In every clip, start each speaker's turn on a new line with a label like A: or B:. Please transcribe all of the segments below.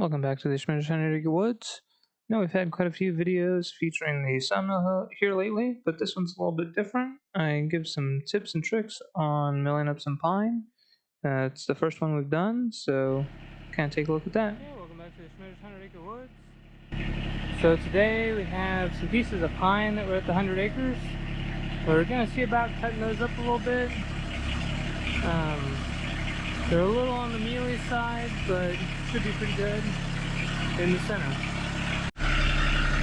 A: Welcome back to the Schmitter Woods. Now we've had quite a few videos featuring the sawmill here lately, but this one's a little bit different. I give some tips and tricks on milling up some pine. It's the first one we've done, so kind of take a look at that. Hey, welcome back to the Schmitter's 100 Acre Woods. So today we have some pieces of pine that were at the 100 acres. We're going to see about cutting those up a little bit. They're a little on the mealy side, but should be pretty good in the center.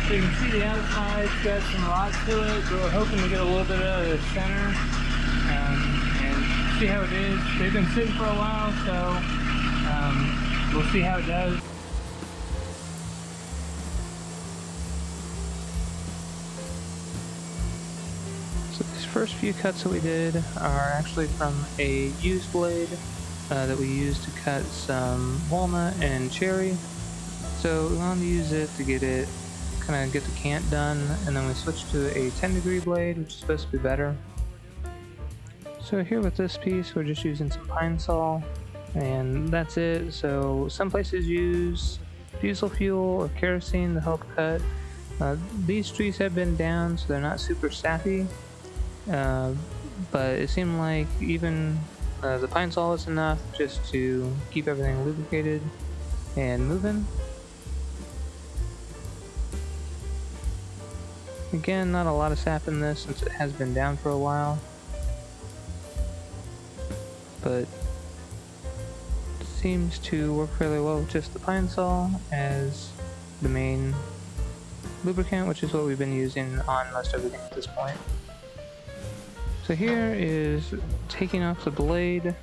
A: So you can see the outside's got some rot to it, but we're hoping to get a little bit out of the center and see how it is. They've been sitting for a while, so we'll see how it does. So these first few cuts that we did are actually from a used blade that we used to cut some walnut and cherry. So we wanted to use it to get the cant done, and then we switched to a 10-degree blade, which is supposed to be better. So here with this piece, we're just using some pine saw, and that's it. So some places use diesel fuel or kerosene to help cut. These trees have been down, so they're not super sappy, but it seemed like even the pine saw is enough just to keep everything lubricated and moving. Again, not a lot of sap in this since it has been down for a while, but it seems to work fairly well with just the pine saw as the main lubricant, which is what we've been using on most everything at this point. So here is taking off the blade.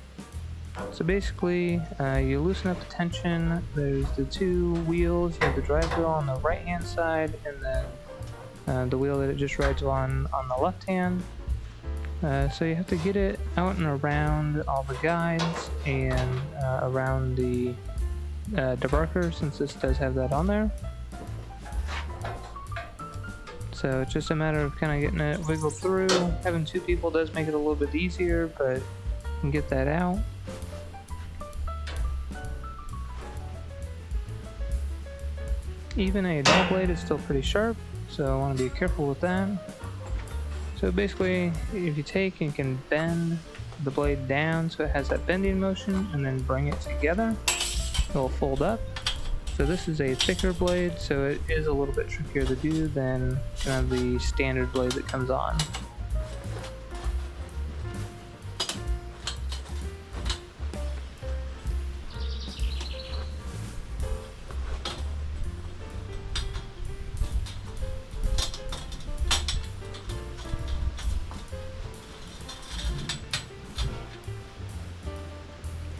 A: So basically, you loosen up the tension. There's the two wheels. You have the drive wheel on the right hand side, and then the wheel that it just rides on the left hand. So you have to get it out and around all the guides and around the debarker, since this does have that on there. So it's just a matter of kind of getting it wiggled through. Having two people does make it a little bit easier, but you can get that out. Even a dull blade is still pretty sharp, so I want to be careful with that. So basically, if you take and you can bend the blade down so it has that bending motion, and then bring it together, it'll fold up. So this is a thicker blade, so it is a little bit trickier to do than kind of the standard blade that comes on.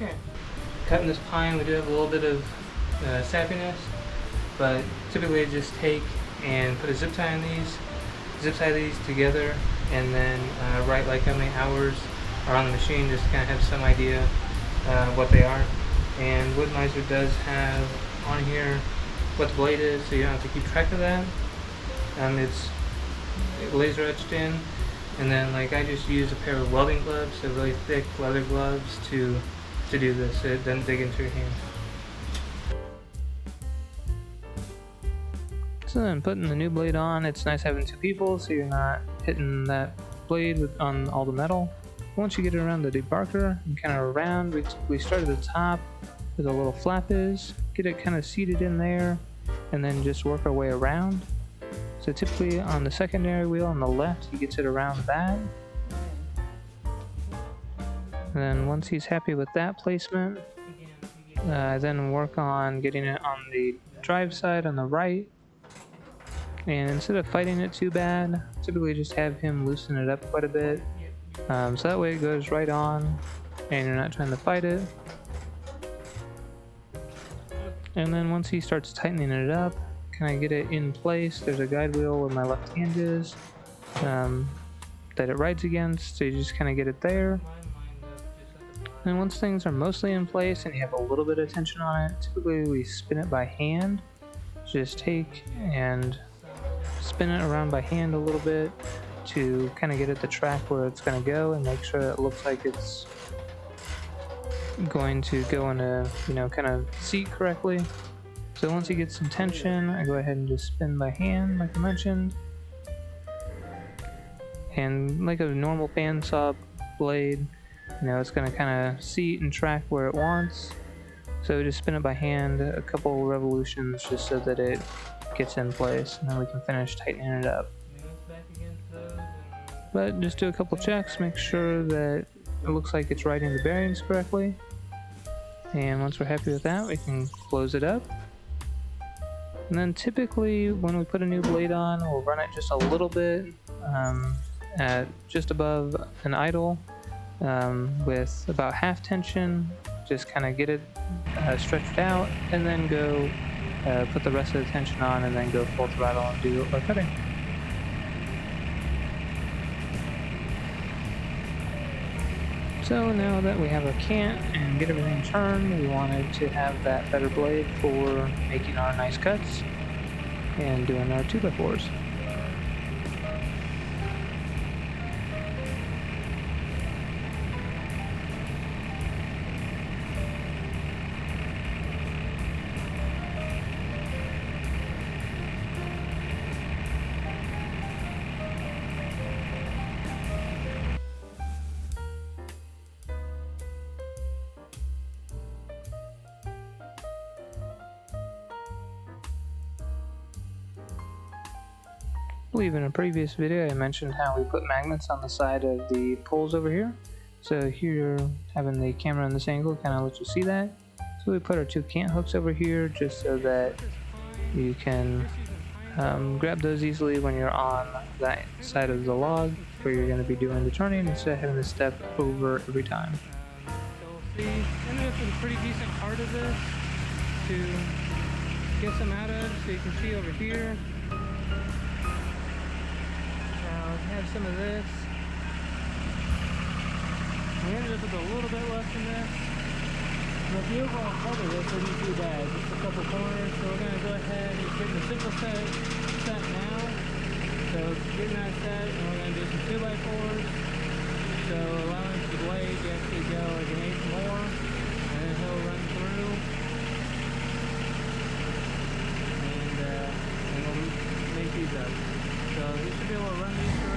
A: Okay. Cutting this pine, we do have a little bit of sappiness, but typically just take and put a zip tie these together, and then write like how many hours are on the machine, just to kind of have some idea what they are. And Woodmizer does have on here what the blade is, so you don't have to keep track of that. It's laser etched in, and then like I just use a pair of welding gloves, so really thick leather gloves to do this, so it doesn't dig into your hand. So then putting the new blade on, it's nice having two people so you're not hitting that blade on all the metal. Once you get it around the debarker and kind of around, we start at the top where the little flap is, get it kind of seated in there, and then just work our way around. So typically on the secondary wheel on the left, he gets it around that. And then once he's happy with that placement, I then work on getting it on the drive side on the right. And instead of fighting it too bad, typically just have him loosen it up quite a bit. So that way it goes right on and you're not trying to fight it. And then once he starts tightening it up, can I get it in place? There's a guide wheel where my left hand is that it rides against, so you just kind of get it there. And once things are mostly in place and you have a little bit of tension on it, typically we spin it by hand. Just take and spin it around by hand a little bit to kind of get it the track where it's going to go, and make sure it looks like it's going to go in a, kind of seat correctly. So once you get some tension, I go ahead and just spin by hand, like I mentioned. And like a normal bandsaw blade, it's going to kind of seat and track where it wants. So just spin it by hand a couple revolutions just so that it gets in place, and then we can finish tightening it up. But just do a couple checks, make sure that it looks like it's riding the bearings correctly. And once we're happy with that, we can close it up. And then typically when we put a new blade on, we'll run it just a little bit at just above an idle with about half tension, just kind of get it stretched out, and then go put the rest of the tension on, and then go full throttle and do our cutting. So now that we have our cant and get everything turned, we wanted to have that better blade for making our nice cuts and doing our 2x4s. I believe in a previous video I mentioned how we put magnets on the side of the poles over here. So here, having the camera in this angle kind of lets you see that. So we put our two cant hooks over here just so that you can grab those easily when you're on that side of the log where you're going to be doing the turning instead of having to step over every time. So we'll see, ended up with a pretty decent part of this to get some out of, so you can see over here. Have some of this. We ended up with a little bit less than this. But the overall part of this isn't too bad. Just a couple corners. So we're going to go ahead and get the simple set now. So getting that set, and we're going to do some 2x4s. So allowing the blade to actually go like an eighth more, and then he'll run through. And we'll make these up. So you should be able to run these through.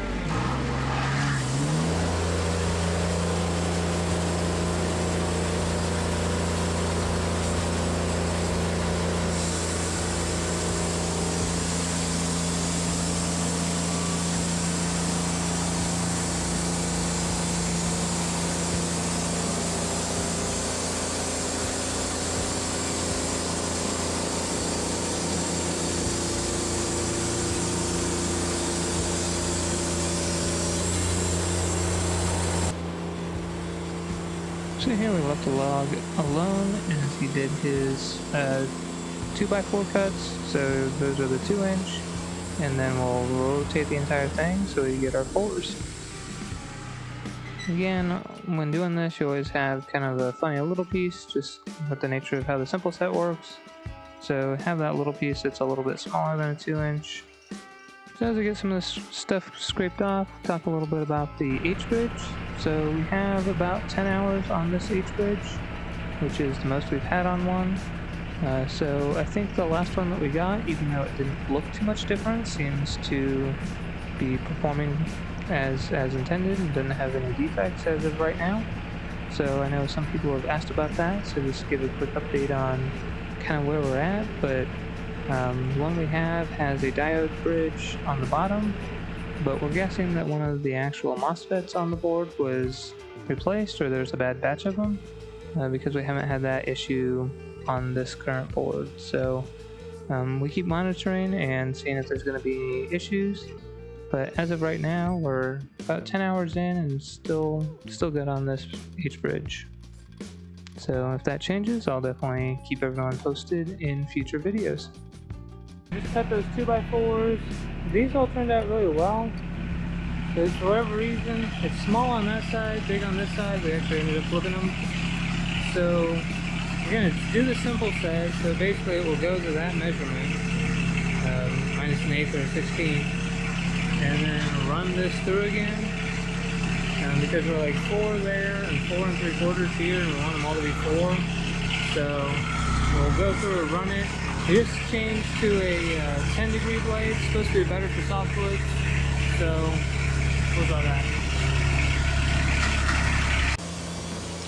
A: So here we left the log alone as he did his 2x4 cuts, so those are the 2-inch, and then we'll rotate the entire thing so we get our 4s. Again, when doing this you always have kind of a funny little piece, just with the nature of how the simple set works. So have that little piece that's a little bit smaller than a 2-inch. So as we get some of this stuff scraped off, talk a little bit about the H-bridge. So we have about 10 hours on this H-bridge, which is the most we've had on one. So I think the last one that we got, even though it didn't look too much different, seems to be performing as intended and doesn't have any defects as of right now. So I know some people have asked about that, so just give a quick update on kind of where we're at. But the one we have has a diode bridge on the bottom, but we're guessing that one of the actual MOSFETs on the board was replaced, or there's a bad batch of them, because we haven't had that issue on this current board. So we keep monitoring and seeing if there's going to be any issues, but as of right now we're about 10 hours in and still good on this H-bridge. So if that changes, I'll definitely keep everyone posted in future videos. Just cut those 2x4s. These all turned out really well. So for whatever reason, it's small on that side, big on this side. We actually ended up flipping them. So we're going to do the simple set. So basically it will go to that measurement, minus an eighth or a 16th, and then run this through again. Because we're like 4 there and 4 3/4 here, and we want them all to be 4. So we'll go through and run it, We just changed to a 10-degree blade. It's supposed to be better for softwoods, so we'll try that.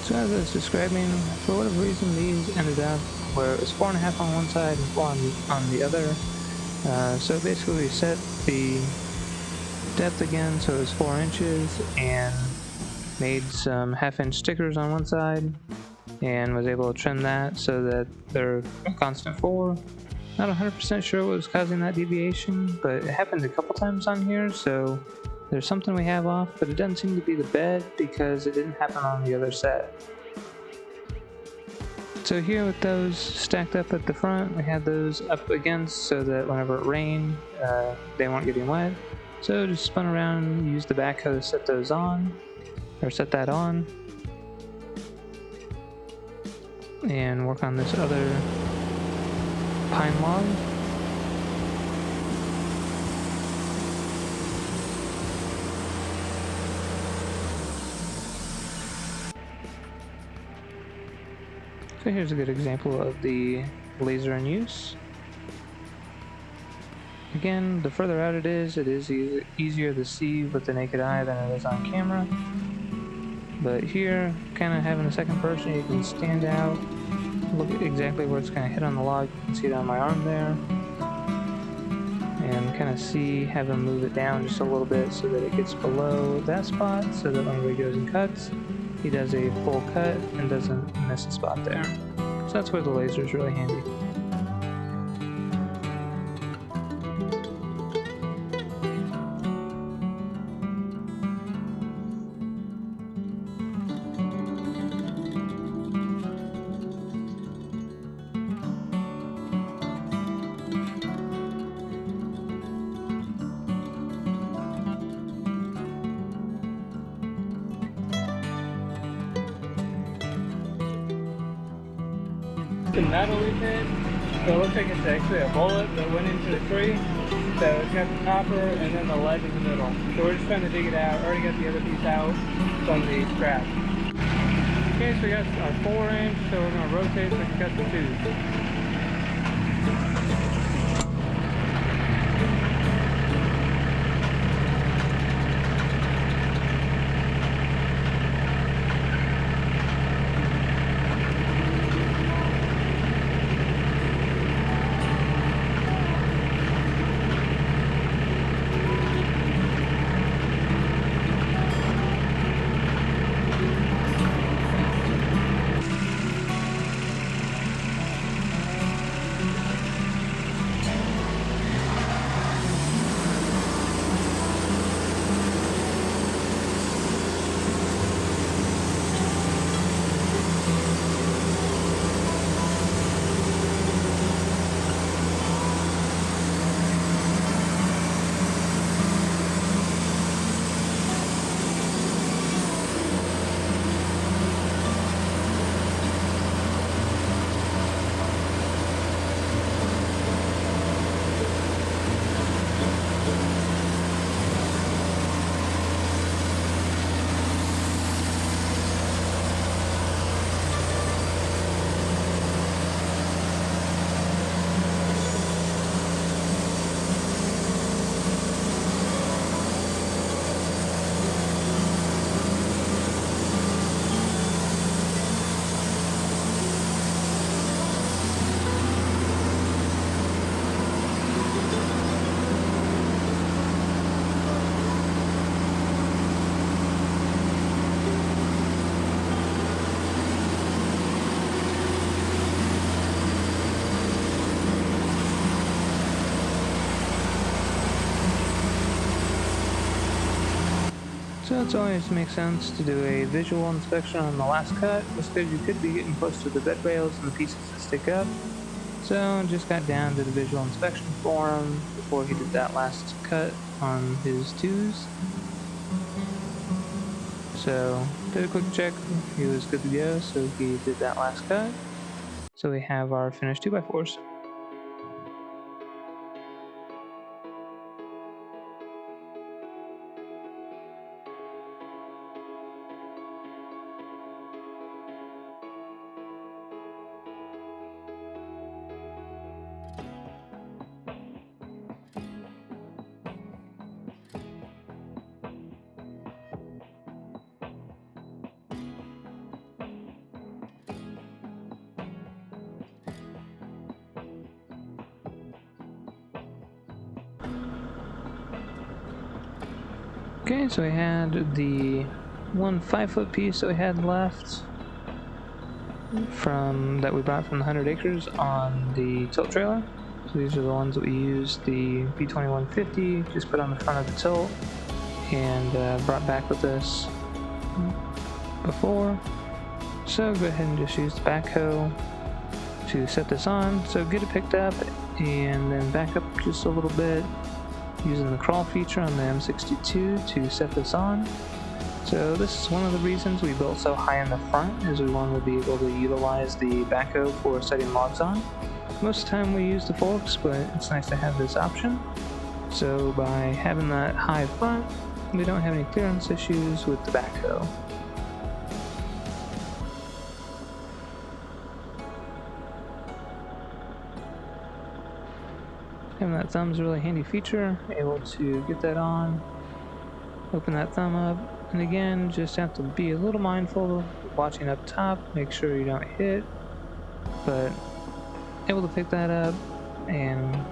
A: So as I was describing, for whatever reason these ended up where it was 4.5 on one side and 4 on the other. So basically we set the depth again so it was 4 inches and made some 1/2-inch stickers on one side and was able to trim that so that they're a constant 4. Not 100% sure what was causing that deviation, but it happened a couple times on here, so there's something we have off, but it doesn't seem to be the bed because it didn't happen on the other set. So here with those stacked up at the front, we had those up against so that whenever it rained, they weren't getting wet. So just spun around, used the backhoe to set those on, or set that on, and work on this other pine log. So here's a good example of the laser in use. Again, the further out it is easier to see with the naked eye than it is on camera. But here, kind of having a second person, you can stand out, look at exactly where it's going to hit on the log. You can see it on my arm there. And kind of see, have him move it down just a little bit so that it gets below that spot, so that whenever he goes and cuts, he does a full cut and doesn't miss a spot there. So that's where the laser is really handy. The metal we hit, so it looks like it's actually a bullet that went into the tree. So it's got the copper and then the lead in the middle. So we're just trying to dig it out. Already got the other piece out from the scrap. Okay, so we got our 4-inch, so we're going to rotate so we can cut the tube. So it always makes sense to do a visual inspection on the last cut, just because you could be getting close to the bed rails and the pieces that stick up. So just got down to the visual inspection for him before he did that last cut on his 2s. So did a quick check, he was good to go, so he did that last cut. So we have our finished 2x4s. Okay, so we had the one 5-foot piece that we had left that we brought from the 100 acres on the tilt trailer. So these are the ones that we used the B2150, just put on the front of the tilt and brought back with us before. So go ahead and just use the backhoe to set this on. So get it picked up and then back up just a little bit using the crawl feature on the M62 to set this on. So this is one of the reasons we built so high in the front, is we wanted to be able to utilize the backhoe for setting logs on. Most of the time we use the forks, but it's nice to have this option. So by having that high front, we don't have any clearance issues with the backhoe. Having that thumb is a really handy feature, able to get that on, open that thumb up, and again, just have to be a little mindful of watching up top, make sure you don't hit, but able to pick that up and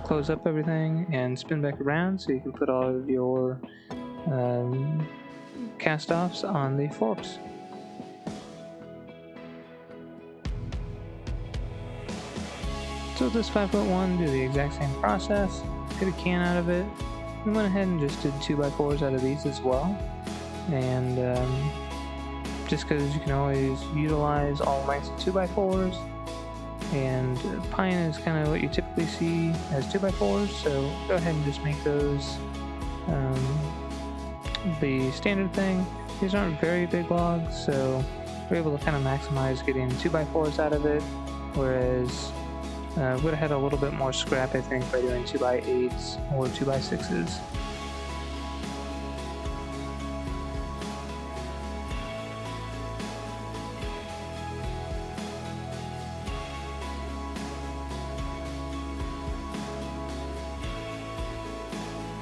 A: close up everything and spin back around so you can put all of your cast-offs on the forks. So with this 5-foot one, do the exact same process, get a can out of it. We went ahead and just did 2x4s out of these as well, and just because you can always utilize all lengths of 2x4s, and pine is kind of what you typically see as 2x4s, so go ahead and just make those the standard thing. These aren't very big logs, so we're able to kind of maximize getting 2x4s out of it, whereas would have had a little bit more scrap, I think, by doing 2x8s or 2x6s.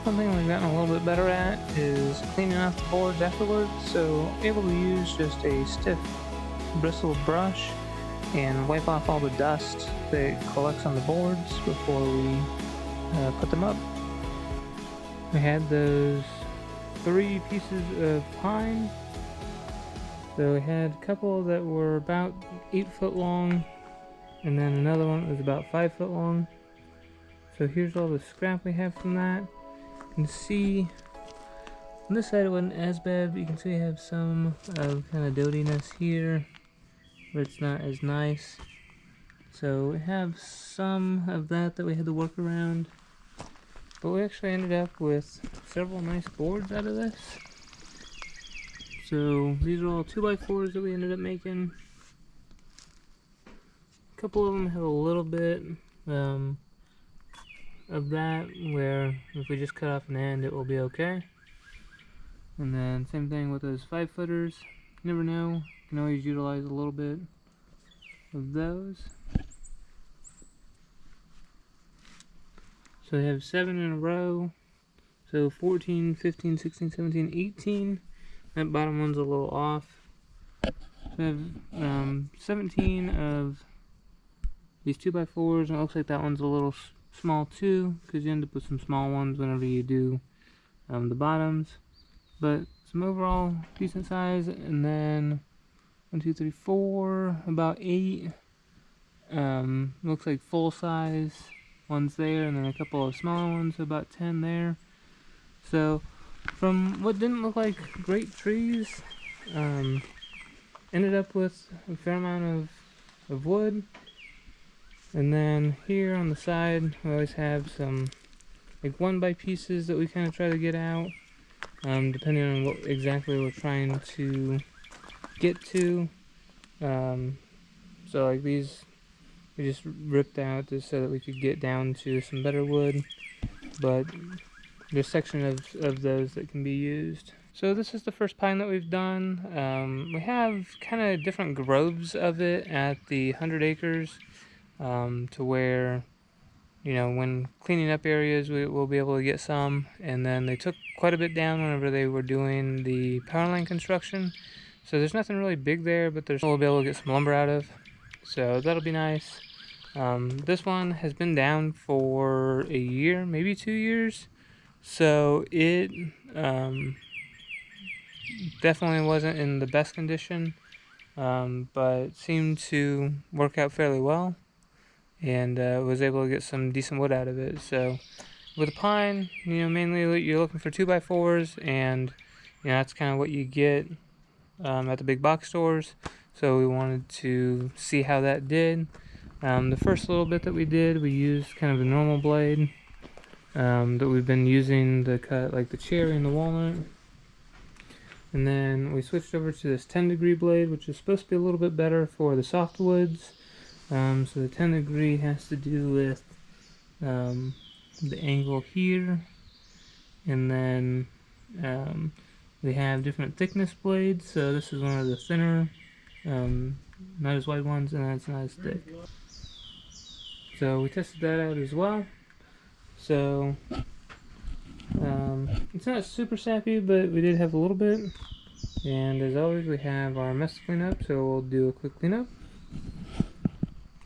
A: One thing we've gotten a little bit better at is cleaning off the boards afterwards, so able to use just a stiff bristle brush and wipe off all the dust that collects on the boards before we put them up. We had those 3 pieces of pine. So we had a couple that were about 8 foot long, and then another one that was about 5 foot long. So here's all the scrap we have from that. You can see on this side it wasn't as bad, but you can see I have some of kind of dottiness here where it's not as nice. So we have some of that we had to work around, but we actually ended up with several nice boards out of this. So these are all 2x4s that we ended up making. A couple of them have a little bit of that, where if we just cut off an end it will be okay. And then same thing with those 5-footers. You never know, you can always utilize a little bit of those. So they have 7 in a row, so 14, 15, 16, 17, 18. That bottom one's a little off. So I have 17 of these 2x4s, and it looks like that one's a little small too, because you end up with some small ones whenever you do the bottoms. But some overall decent size, and then 1, 2, 3, 4, about 8. Looks like full size ones there, and then a couple of smaller ones, so about 10 there. So from what didn't look like great trees, ended up with a fair amount of wood. And then here on the side we always have some like 1x pieces that we kind of try to get out, depending on what exactly we're trying to get to. So like these we just ripped out just so that we could get down to some better wood, but there's a section of those that can be used. So this is the first pine that we've done. We have kind of different groves of it at the 100 acres, to where, you know, when cleaning up areas we'll be able to get some, and then they took quite a bit down whenever they were doing the power line construction. So there's nothing really big there, but we'll be able to get some lumber out of. So that'll be nice. This one has been down for a year, maybe 2 years. So it definitely wasn't in the best condition, but seemed to work out fairly well, and was able to get some decent wood out of it. So with a pine, mainly you're looking for 2x4s, and that's kind of what you get at the big box stores. So we wanted to see how that did. The first little bit that we did, we used kind of a normal blade that we've been using to cut like the cherry and the walnut. And then we switched over to this 10-degree blade, which is supposed to be a little bit better for the softwoods. So the 10-degree has to do with the angle here, and then we have different thickness blades. So this is one of the thinner, not as wide ones, and that's not as thick. So we tested that out as well. So it's not super sappy, but we did have a little bit. And as always, we have our mess to clean up, so we'll do a quick cleanup.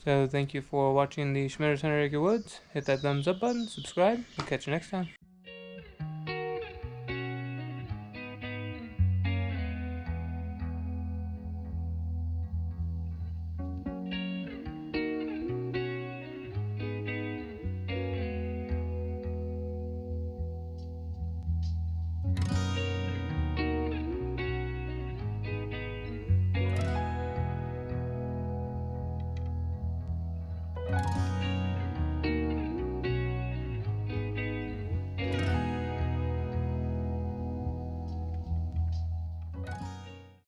A: So thank you for watching the Schmitter Center Acre Woods. Hit that thumbs up button, subscribe, and catch you next time.